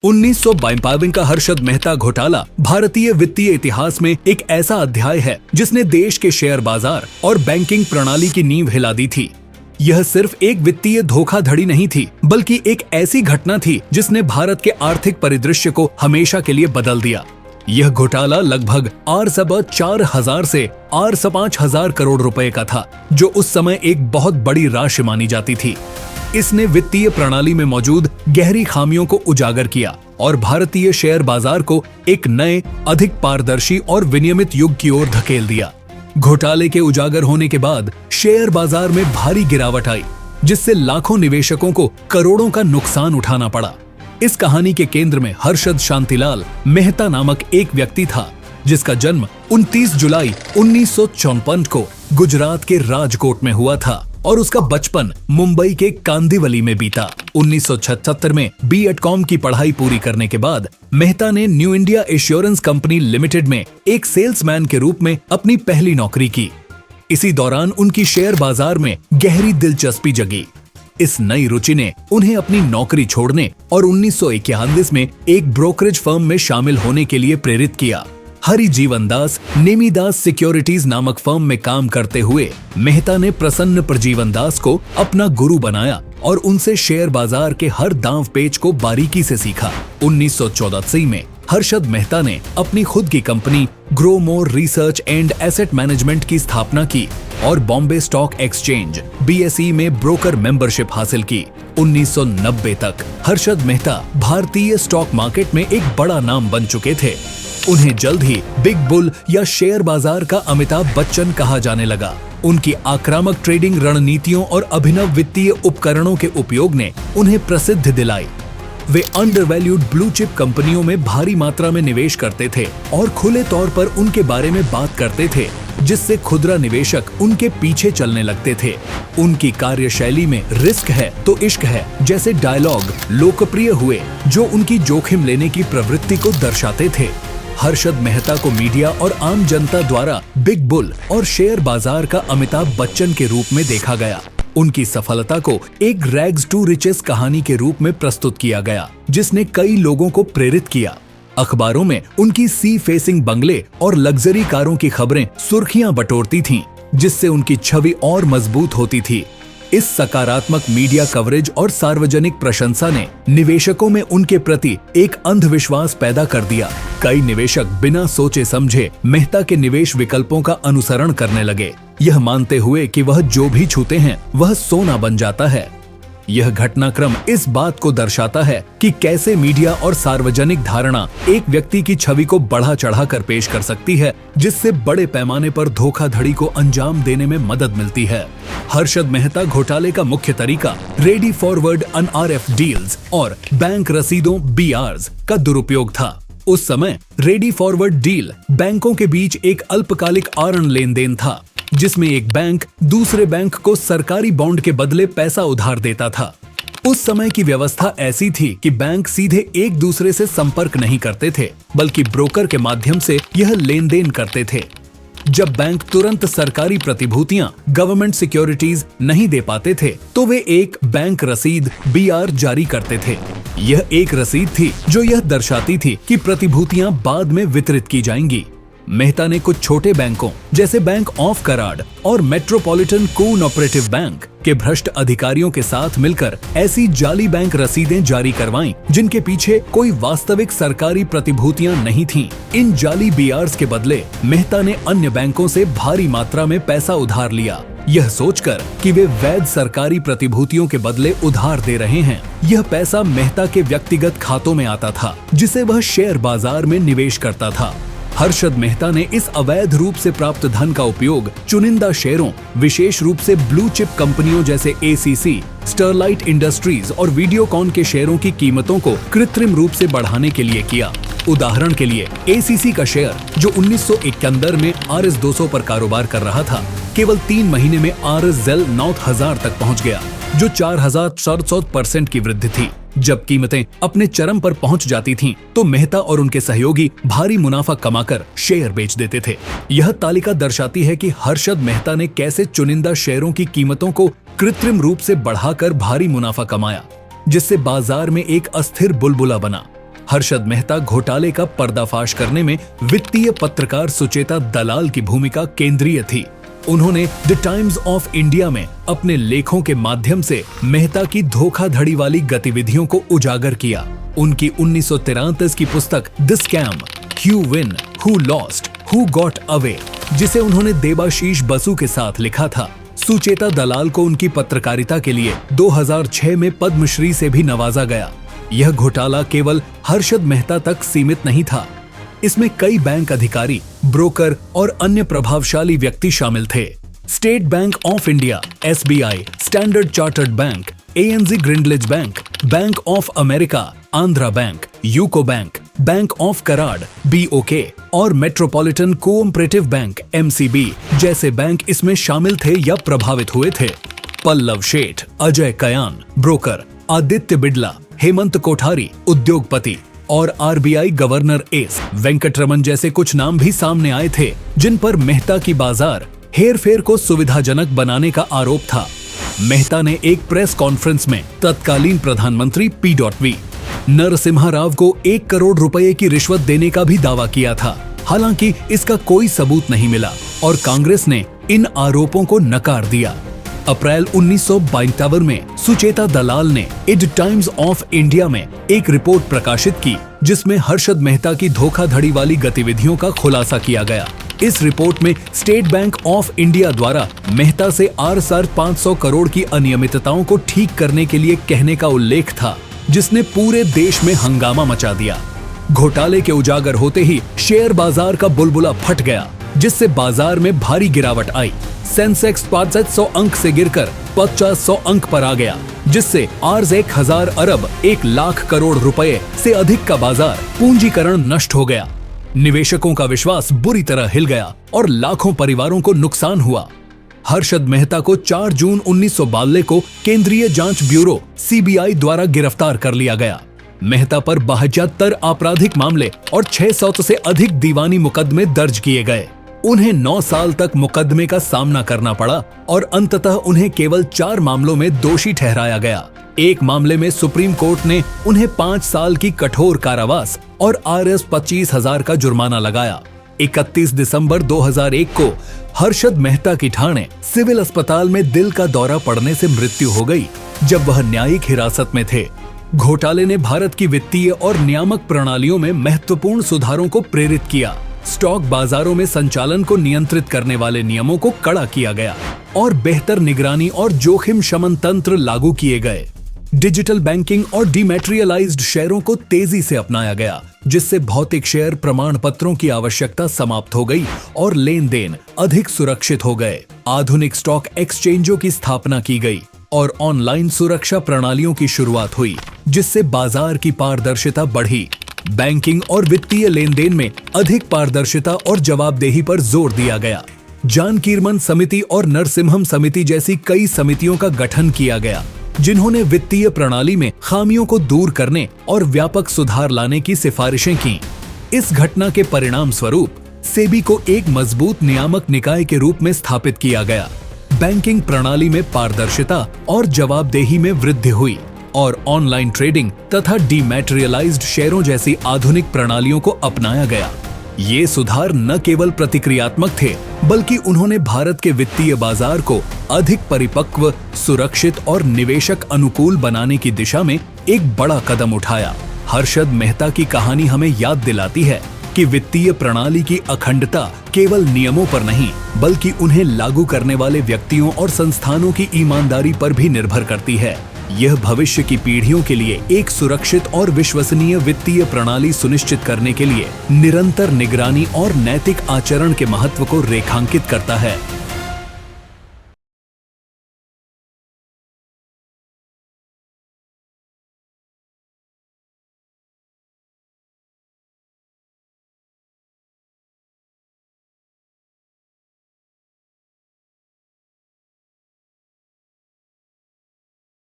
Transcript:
1952 का हर्षद मेहता घोटाला भारतीय वित्तीय इतिहास में एक ऐसा अध्याय है जिसने देश के शेयर बाजार और बैंकिंग प्रणाली की नींव हिला दी थी। यह सिर्फ एक वित्तीय धोखाधड़ी नहीं थी, बल्कि एक ऐसी घटना थी जिसने भारत के आर्थिक परिदृश्य को हमेशा के लिए बदल दिया। यह घोटाला लगभग Rs4,000 से Rs5,000 करोड़ रुपए का था, जो उस समय एक बहुत बड़ी राशि मानी जाती थी। इसने वित्तीय प्रणाली में मौजूद गहरी खामियों को उजागर किया और भारतीय शेयर बाजार को एक नए, अधिक पारदर्शी और विनियमित युग की ओर धकेल दिया। घोटाले के उजागर होने के बाद शेयर बाजार में भारी गिरावट आई, जिससे लाखों निवेशकों को करोड़ों का नुकसान उठाना पड़ा। इस कहानी के केंद्र में हर्षद शांतिलाल मेहता नामक एक व्यक्ति था, जिसका जन्म 29 जुलाई 1954 को गुजरात के राजकोट में हुआ था और उसका बचपन मुंबई के कांदिवली में बीता। 1976 में B.Com की पढ़ाई पूरी करने के बाद मेहता ने new India assurance company limited में एक सेल्समैन के रूप में अपनी पहली नौकरी की। इसी दौरान उनकी शेयर बाजार में गहरी दिलचस्पी जगी। इस नई रुचि ने उन्हें अपनी नौकरी छोड़ने और 1991 में एक ब्रोकरेज फर्म में शामिल होने के लिए प्रेरित किया। हरि जीवन दास नेमीदास सिक्योरिटीज नामक फर्म में काम करते हुए मेहता ने प्रसन्न प्रजीवन दास को अपना गुरु बनाया और उनसे शेयर बाजार के हर दांव पेच को बारीकी से सीखा। 1984 में हर्षद मेहता ने अपनी खुद की company grow more research and asset management की स्थापना की और बॉम्बे स्टॉक एक्सचेंज BSE में ब्रोकर मेंबरशिप हासिल की। 1990 तक हर्षद मेहता भारतीय स्टॉक मार्केट में एक बड़ा नाम बन चुके थे। उन्हें जल्द ही बिग बुल या शेयर बाजार का अमिताभ बच्चन कहा जाने लगा। उनकी आक्रामक ट्रेडिंग रणनीतियों और अभिनव वित्तीय उपकरणों के उपयोग ने उन्हें प्रसिद्धि दिलाई। वे अंडरवैल्यूड ब्लू चिप कंपनियों में भारी मात्रा में निवेश करते थे और खुले तौर पर उनके बारे में बात करते थे, जिससे खुदरा निवेशक उनके पीछे चलने लगते थे। उनकी कार्यशैली में रिस्क है तो इश्क है जैसे डायलॉग लोकप्रिय हुए, जो उनकी जोखिम लेने की प्रवृत्ति को दर्शाते थे। हर्षद मेहता को मीडिया और आम जनता द्वारा बिग बुल और शेयर बाजार का अमिताभ बच्चन के रूप में देखा गया। उनकी सफलता को एक रैग्स टू रिचेस कहानी के रूप में प्रस्तुत किया गया, जिसने कई लोगों को प्रेरित किया। अखबारों में उनकी सी फेसिंग बंगले और लग्जरी कारों की खबरें सुर्खियां बटोरती थीं, जिससे उनकी छवि और मजबूत होती थी। इस सकारात्मक मीडिया कवरेज और सार्वजनिक प्रशंसा ने निवेशकों में उनके प्रति एक अंधविश्वास पैदा कर दिया। कई निवेशक बिना सोचे समझे मेहता के निवेश विकल्पों का अनुसरण करने लगे, यह मानते हुए कि वह जो भी छूते हैं वह सोना बन जाता है। यह घटनाक्रम इस बात को दर्शाता है कि कैसे मीडिया और सार्वजनिक धारणा एक व्यक्ति की छवि को बढ़ा चढ़ाकर पेश कर सकती है, जिससे बड़े पैमाने पर धोखाधड़ी को अंजाम देने में मदद मिलती है। हर्षद मेहता घोटाले का मुख्य तरीका रेडी फॉरवर्ड NRF डील्स और बैंक रसीदों BRs का दुरुपयोग था। उस समय रेडी फॉरवर्ड डील बैंकों के बीच एक अल्पकालिक आरण लेन देन था, जिसमें एक बैंक दूसरे बैंक को सरकारी बॉन्ड के बदले पैसा उधार देता था। उस समय की व्यवस्था ऐसी थी कि बैंक सीधे एक दूसरे से संपर्क नहीं करते थे, बल्कि ब्रोकर के माध्यम से यह लेन देन करते थे। जब बैंक तुरंत सरकारी प्रतिभूतियां गवर्नमेंट सिक्योरिटीज नहीं दे पाते थे, तो वे एक बैंक रसीद BR जारी करते थे। यह एक रसीद थी जो यह दर्शाती थी कि प्रतिभूतियां बाद में वितरित की जाएंगी। मेहता ने कुछ छोटे बैंकों जैसे बैंक ऑफ कराड़ और मेट्रोपॉलिटन कोऑपरेटिव बैंक के भ्रष्ट अधिकारियों के साथ मिलकर ऐसी जाली बैंक रसीदें जारी करवाईं, जिनके पीछे कोई वास्तविक सरकारी प्रतिभूतियां नहीं थीं। इन जाली BRs के बदले मेहता ने अन्य बैंकों से भारी मात्रा में पैसा उधार लिया, यह सोचकर कि वे वैध सरकारी प्रतिभूतियों के बदले उधार दे रहे हैं। यह पैसा मेहता के व्यक्तिगत खातों में आता था, जिसे वह शेयर बाजार में निवेश करता था। हर्षद मेहता ने इस अवैध रूप से प्राप्त धन का उपयोग चुनिंदा शेयरों, विशेष रूप से ब्लू चिप कंपनियों जैसे ACC, स्टरलाइट इंडस्ट्रीज और वीडियोकॉन के शेयरों की कीमतों को कृत्रिम रूप से बढ़ाने के लिए किया। उदाहरण के लिए ACC का शेयर, जो 1971 में Rs200 पर कारोबार कर रहा था, केवल 3 महीने में Rs 9000 तक पहुंच गया, जो 4400% की वृद्धि थी। जब कीमतें अपने चरम पर पहुंच जाती थीं, तो मेहता और उनके सहयोगी भारी मुनाफा कमाकर शेयर बेच देते थे। यह तालिका दर्शाती है कि हर्षद मेहता ने कैसे चुनिंदा शेयरों की कीमतों को कृत्रिम रूप से बढ़ाकर भारी मुनाफा कमाया, जिससे बाजार में एक अस्थिर बुलबुला बना। हर्षद मेहता घोटाले का पर्दाफाश करने में वित्तीय पत्रकार सुचेता दलाल की भूमिका केंद्रीय थी। उन्होंने द टाइम्स ऑफ इंडिया में अपने लेखों के माध्यम से मेहता की धोखाधड़ी वाली गतिविधियों को उजागर किया। उनकी 1933 की पुस्तक the scam, who win, who lost, who got away, जिसे उन्होंने देबाशीष बसु के साथ लिखा था, सुचेता दलाल को उनकी पत्रकारिता के लिए 2006 में पद्मश्री से भी नवाजा गया। यह घोटाला केवल हर्षद मेहता तक सीमित नहीं था। इसमें कई बैंक अधिकारी, ब्रोकर और अन्य प्रभावशाली व्यक्ति शामिल थे। State Bank of India, SBI, Standard Chartered Bank, ANZ Grindlays Bank, Bank of America, Andhra Bank, UCO Bank, Bank of Karad, BOK और मेट्रोपॉलिटन कोऑपरेटिव बैंक, MCB जैसे बैंक इसमें शामिल थे या प्रभावित हुए थे। पल्लव शेठ, अजय कयान, ब्रोकर, आदित्य बिड़ला, हेमंत कोठारी, उद्योगपति और RBI गवर्नर एस वेंकटरमन जैसे कुछ नाम भी सामने आए थे, जिन पर मेहता की बाजार हेरफेर को सुविधाजनक बनाने का आरोप था। मेहता ने एक प्रेस कॉन्फ्रेंस में तत्कालीन प्रधानमंत्री P.V. नरसिम्हा राव को 1 करोड़ रुपए की रिश्वत देने का भी दावा किया था। हालांकि इसका कोई सबूत नहीं मिला और कांग्रेस ने इन आरोपों को नकार दिया। अप्रैल 1952 में सुचेता दलाल ने द टाइम्स ऑफ इंडिया में एक रिपोर्ट प्रकाशित की, जिसमें हर्षद मेहता की धोखाधड़ी वाली गतिविधियों का खुलासा किया गया। इस रिपोर्ट में स्टेट बैंक ऑफ इंडिया द्वारा मेहता से 500 करोड़ की अनियमितताओं को ठीक करने के लिए कहने का उल्लेख था, जिसने पूरे देश में हंगामा मचा दिया। घोटाले के उजागर होते ही शेयर बाजार का बुलबुला फट गया, जिससे बाजार में भारी गिरावट आई। सेंसेक्स 500 अंक से गिरकर 500 अंक पर आ गया, जिससे Rs 1000 अरब 1 लाख करोड़ रुपए से अधिक का बाजार पूंजीकरण नष्ट हो गया। निवेशकों का विश्वास बुरी तरह हिल गया और लाखों परिवारों को नुकसान हुआ। हर्षद मेहता को 4 जून 1992 को केंद्रीय जांच ब्यूरो CBI द्वारा गिरफ्तार कर लिया गया। मेहता पर 72 आपराधिक मामले और 600 से अधिक दीवानी मुकदमे दर्ज किए गए। उन्हें 9 साल तक मुकदमे का सामना करना पड़ा और अंततः उन्हें केवल 4 मामलों में दोषी ठहराया गया। एक मामले में सुप्रीम कोर्ट ने उन्हें 5 साल की कठोर कारावास और Rs 25,000 का जुर्माना लगाया। 31 दिसंबर 2001 को हर्षद मेहता की ठाणे सिविल अस्पताल में दिल का दौरा पड़ने से मृत्यु हो गई, जब वह न्यायिक हिरासत में थे। घोटाले ने भारत की वित्तीय और नियामक प्रणालियों में महत्वपूर्ण सुधारों को प्रेरित किया। स्टॉक बाजारों में संचालन को नियंत्रित करने वाले नियमों को कड़ा किया गया और बेहतर निगरानी और जोखिम शमन तंत्र लागू किए गए। डिजिटल बैंकिंग और डीमैटेरियलाइज्ड शेयरों को तेजी से अपनाया गया, जिससे भौतिक शेयर प्रमाण पत्रों की आवश्यकता समाप्त हो गई और लेन देन अधिक सुरक्षित हो गए। आधुनिक स्टॉक एक्सचेंजों की स्थापना की गई और ऑनलाइन सुरक्षा प्रणालियों की शुरुआत हुई, जिससे बाजार की पारदर्शिता बढ़ी। बैंकिंग और वित्तीय लेन देन में अधिक पारदर्शिता और जवाबदेही पर जोर दिया गया। जानकीरमन समिति और नरसिम्हम समिति जैसी कई समितियों का गठन किया गया, जिन्होंने वित्तीय प्रणाली में खामियों को दूर करने और व्यापक सुधार लाने की सिफारिशें की। इस घटना के परिणाम स्वरूप सेबी को एक मजबूत नियामक निकाय के रूप में स्थापित किया गया। बैंकिंग प्रणाली में पारदर्शिता और जवाबदेही में वृद्धि हुई और ऑनलाइन ट्रेडिंग तथा डीमैटेरियलाइज्ड शेयरों जैसी आधुनिक प्रणालियों को अपनाया गया। ये सुधार न केवल प्रतिक्रियात्मक थे, बल्कि उन्होंने भारत के वित्तीय बाजार को अधिक परिपक्व, सुरक्षित और निवेशक अनुकूल बनाने की दिशा में एक बड़ा कदम उठाया। हर्षद मेहता की कहानी हमें याद दिलाती है कि वित्तीय प्रणाली की अखंडता केवल नियमों पर नहीं, बल्कि उन्हें लागू करने वाले व्यक्तियों और संस्थानों की ईमानदारी पर भी निर्भर करती है। यह भविष्य की पीढ़ियों के लिए एक सुरक्षित और विश्वसनीय वित्तीय प्रणाली सुनिश्चित करने के लिए निरंतर निगरानी और नैतिक आचरण के महत्व को रेखांकित करता है।